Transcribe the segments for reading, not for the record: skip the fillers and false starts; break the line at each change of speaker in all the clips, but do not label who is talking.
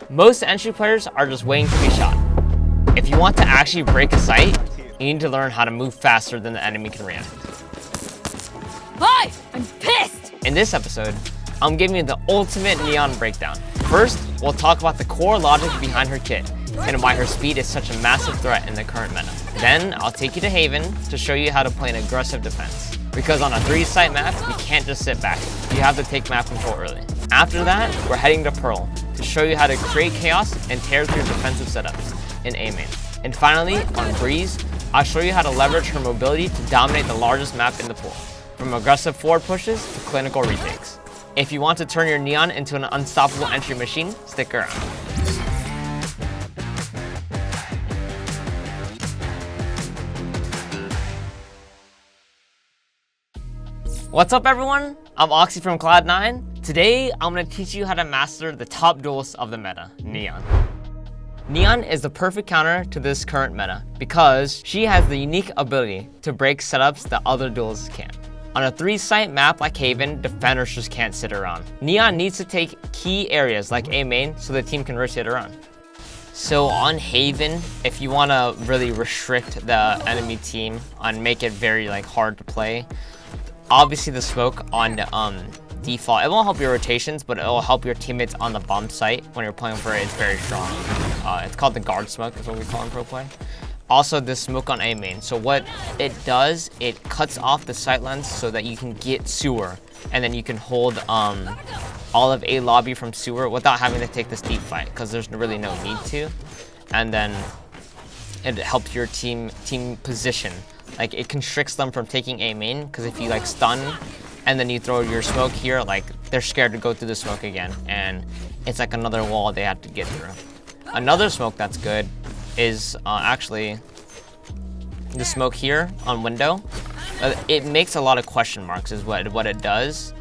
Most entry players are just waiting to be shot. If you want to actually break a site, you need to learn how to move faster than the enemy can react.
Hi! I'm pissed!
In this episode, I'm giving you the ultimate Neon breakdown. First, we'll talk about the core logic behind her kit and why her speed is such a massive threat in the current meta. Then, I'll take you to Haven to show you how to play an aggressive defense. Because on a 3-site map, you can't just sit back. You have to take map control early. After that, we're heading to Pearl to show you how to create chaos and tear through defensive setups in A main. And finally, on Breeze, I'll show you how to leverage her mobility to dominate the largest map in the pool, from aggressive forward pushes to clinical retakes. If you want to turn your Neon into an unstoppable entry machine, stick around. What's up everyone? I'm OXY from Cloud9. Today, I'm going to teach you how to master the top duelist of the meta, Neon. Neon is the perfect counter to this current meta because she has the unique ability to break setups that other duelists can't. On a 3-site map like Haven, defenders just can't sit around. Neon needs to take key areas like A main so the team can rotate around. So on Haven, if you want to really restrict the enemy team and make it very hard to play, obviously the smoke on default, it won't help your rotations, but it will help your teammates on the bomb site when you're playing for it. It's very strong. It's called the guard smoke, is what we call in pro play. Also, the smoke on A main. So what it does, it cuts off the sight lens so that you can get sewer, and then you can hold all of A lobby from sewer without having to take this deep fight, because there's really no need to. And then it helps your team position. It constricts them from taking A main, because if you stun and then you throw your smoke here, they're scared to go through the smoke again, and it's like another wall they have to get through. Another smoke that's good is actually the smoke here on window. It makes a lot of question marks is what it does,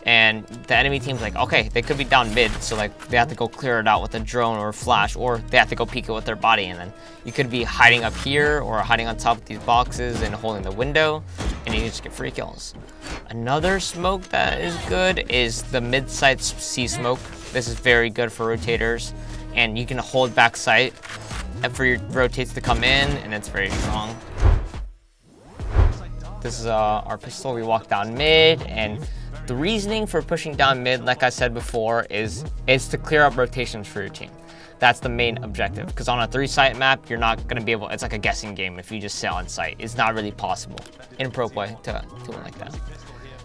and the enemy team's okay, they could be down mid, so they have to go clear it out with a drone or a flash, or they have to go peek it with their body, and then you could be hiding up here or hiding on top of these boxes and holding the window, and you just get free kills. Another smoke that is good is the mid-site C smoke. This is very good for rotators, and you can hold back sight for your rotates to come in, and it's very strong. This is our pistol. We walk down mid, and the reasoning for pushing down mid, like I said before, is to clear up rotations for your team. That's the main objective, because on a 3-site map, you're not going to be able, it's like a guessing game if you just sit on site. It's not really possible in pro play to win like that.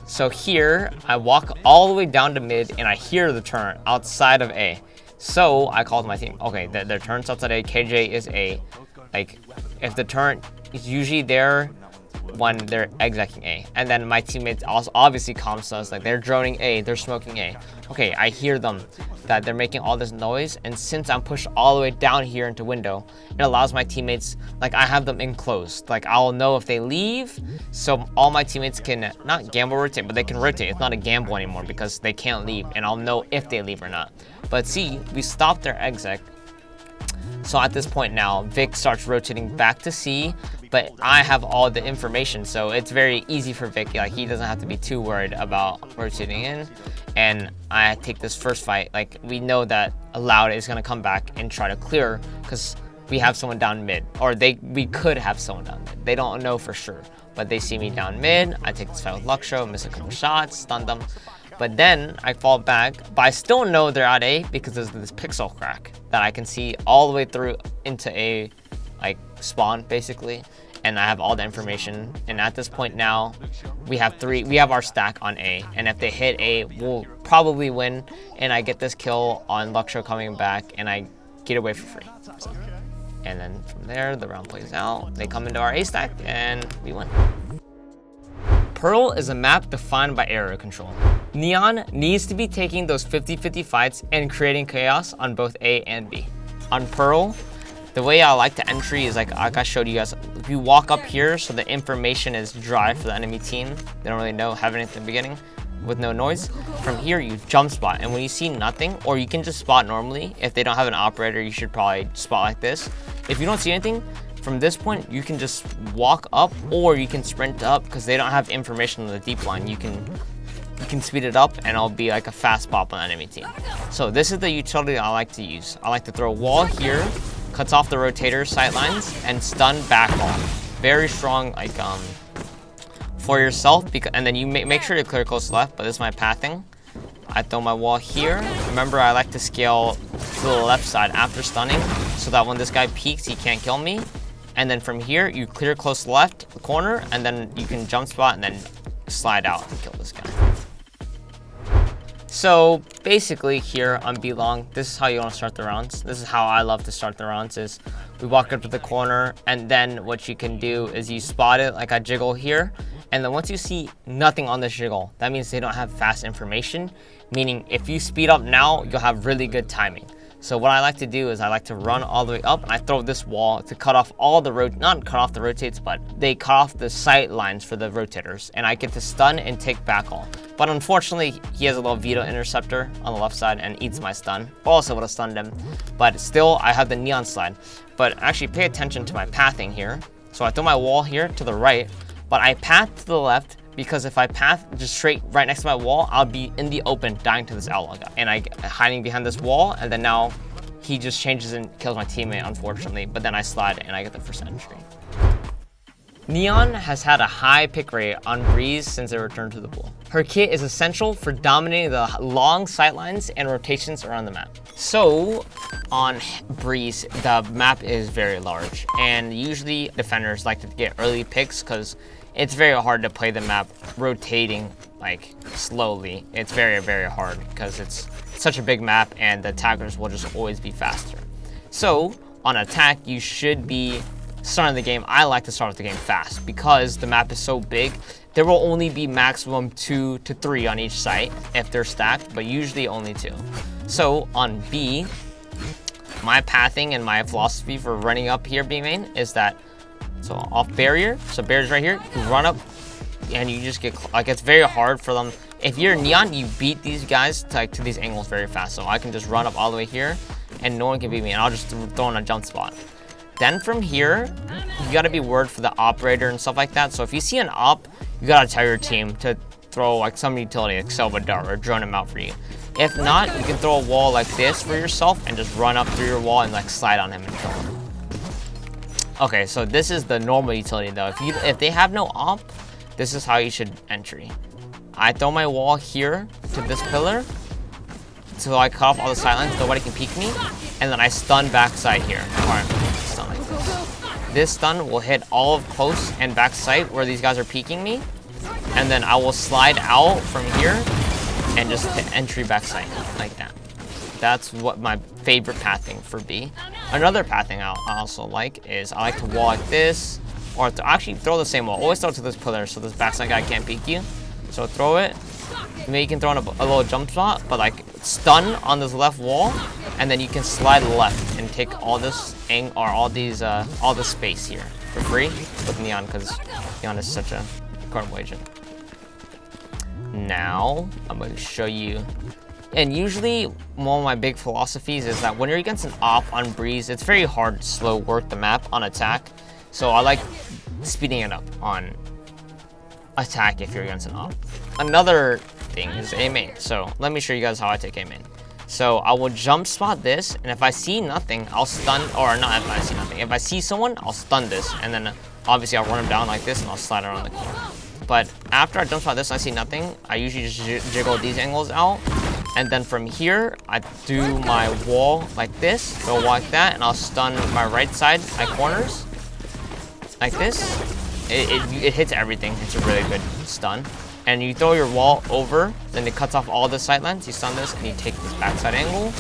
So here, I walk all the way down to mid, and I hear the turn outside of A. So I called my team. Okay, their turn's outside A, KJ is A. If the turn is usually there when they're execing A. And then my teammates also obviously comms us, they're droning A, they're smoking A. Okay, I hear them, that they're making all this noise, and since I'm pushed all the way down here into window, it allows my teammates, I have them enclosed. I'll know if they leave, so all my teammates can, not gamble rotate, but they can rotate. It's not a gamble anymore because they can't leave, and I'll know if they leave or not. But see, we stopped their exec. So at this point now, Vic starts rotating back to C, but I have all the information, so it's very easy for Vic. He doesn't have to be too worried about rotating in. And I take this first fight. We know that Loud is gonna come back and try to clear, because we have someone down mid, or we could have someone down mid. They don't know for sure, but they see me down mid. I take this fight with Luxo, miss a couple shots, stun them. But then I fall back, but I still know they're at A because there's this pixel crack that I can see all the way through into A, spawn basically. And I have all the information. And at this point now, we have our stack on A. And if they hit A, we'll probably win. And I get this kill on Luxo coming back, and I get away for free. So, and then from there, the round plays out. They come into our A stack, and we win. Pearl is a map defined by area control. Neon needs to be taking those 50-50 fights and creating chaos on both A and B. On Pearl, the way I like to entry is like I showed you guys. If you walk up here, so the information is dry for the enemy team. They don't really have anything at the beginning with no noise. From here, you jump spot, and when you see nothing, or you can just spot normally. If they don't have an operator, you should probably spot like this. If you don't see anything, from this point, you can just walk up, or you can sprint up because they don't have information on the deep line. You can you can speed it up and it'll be like a fast pop on the enemy team. So this is the utility I like to use. I like to throw a wall here, cuts off the rotator sight lines, and stun back off. Very strong, like for yourself, and then you make sure to clear close left, but this is my pathing. I throw my wall here. Remember, I like to scale to the left side after stunning so that when this guy peeks, he can't kill me. And then from here, you clear close left corner, and then you can jump spot and then slide out and kill this guy. So basically here on B long, this is how you want to start the rounds. This is how I love to start the rounds, is we walk up to the corner, and then what you can do is you spot it, like I jiggle here. And then once you see nothing on this jiggle, that means they don't have fast information, meaning if you speed up now, you'll have really good timing. So what I like to do is I like to run all the way up, and I throw this wall to cut off all the not cut off the rotates, but they cut off the sight lines for the rotators, and I get to stun and take back all. But unfortunately, he has a little veto interceptor on the left side and eats my stun. Also would have stunned him, but still I have the neon slide. But actually pay attention to my pathing here. So I throw my wall here to the right, but I path to the left, because if I path just straight right next to my wall, I'll be in the open dying to this outlaw guy. And I hiding behind this wall, and then now he just changes and kills my teammate, unfortunately. But then I slide and I get the first entry. Neon has had a high pick rate on Breeze since it returned to the pool. Her kit is essential for dominating the long sightlines and rotations around the map. So on Breeze, the map is very large, and usually defenders like to get early picks because it's very hard to play the map rotating like slowly. It's very, very hard because it's such a big map and the attackers will just always be faster. So on attack, you should be starting the game. I like to start the game fast because the map is so big. There will only be maximum 2 to 3 on each site if they're stacked, but usually only 2. So on B, my pathing and my philosophy for running up here B main is that, so off barrier, so barrier's right here, you run up and you just get, like, it's very hard for them. If you're neon, you beat these guys to these angles very fast. So I can just run up all the way here and no one can beat me, and I'll just throw in a jump spot. Then from here, you gotta be worried for the operator and stuff like that. So if you see an op, you gotta tell your team to throw like some utility, like Salvador, or drone him out for you. If not, you can throw a wall like this for yourself and just run up through your wall and like slide on him and kill him. Okay, so this is the normal utility though. If they have no op, this is how you should entry. I throw my wall here to this pillar, so I cut off all the sightlines, nobody can peek me, and then I stun backside here. Alright, stun like this. This stun will hit all of close and backside where these guys are peeking me, and then I will slide out from here and just hit entry backside like that. That's what my favorite pathing for B. Another pathing I also like is I like to wall like this, or to actually throw the same wall. Always throw it to this pillar so this backside guy can't peek you. So throw it. Maybe you can throw in a little jump spot, but like stun on this left wall, and then you can slide left and take all this all this space here for free with Neon, because Neon is such a incredible agent. Now I'm going to show you. And usually one of my big philosophies is that when you're against an op on Breeze, it's very hard to slow work the map on attack. So I like speeding it up on attack if you're against an op. Another thing is A main. So let me show you guys how I take A main. So I will jump spot this, and if I see nothing, I'll stun, or not if I see nothing. If I see someone, I'll stun this, and then obviously I'll run him down like this and I'll slide around the corner. But after I jump spot this and I see nothing, I usually just jiggle these angles out. And then from here, I do my wall like this, go like that, and I'll stun my right side, my corners, like this. It hits everything. It's a really good stun. And you throw your wall over, then it cuts off all the sightlines. You stun this, and you take this backside angle,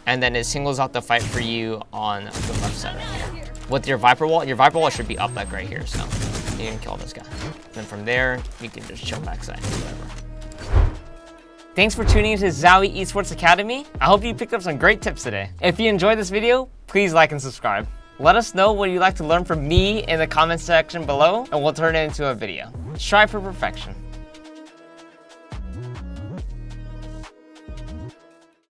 and then it singles out the fight for you on the left side right here. With your Viper wall should be up like right here, so you can kill this guy. Then from there, you can just chill backside, whatever. Thanks for tuning into ZOWIE Esports Academy. I hope you picked up some great tips today. If you enjoyed this video, please like and subscribe. Let us know what you'd like to learn from me in the comments section below, and we'll turn it into a video. Strive for perfection.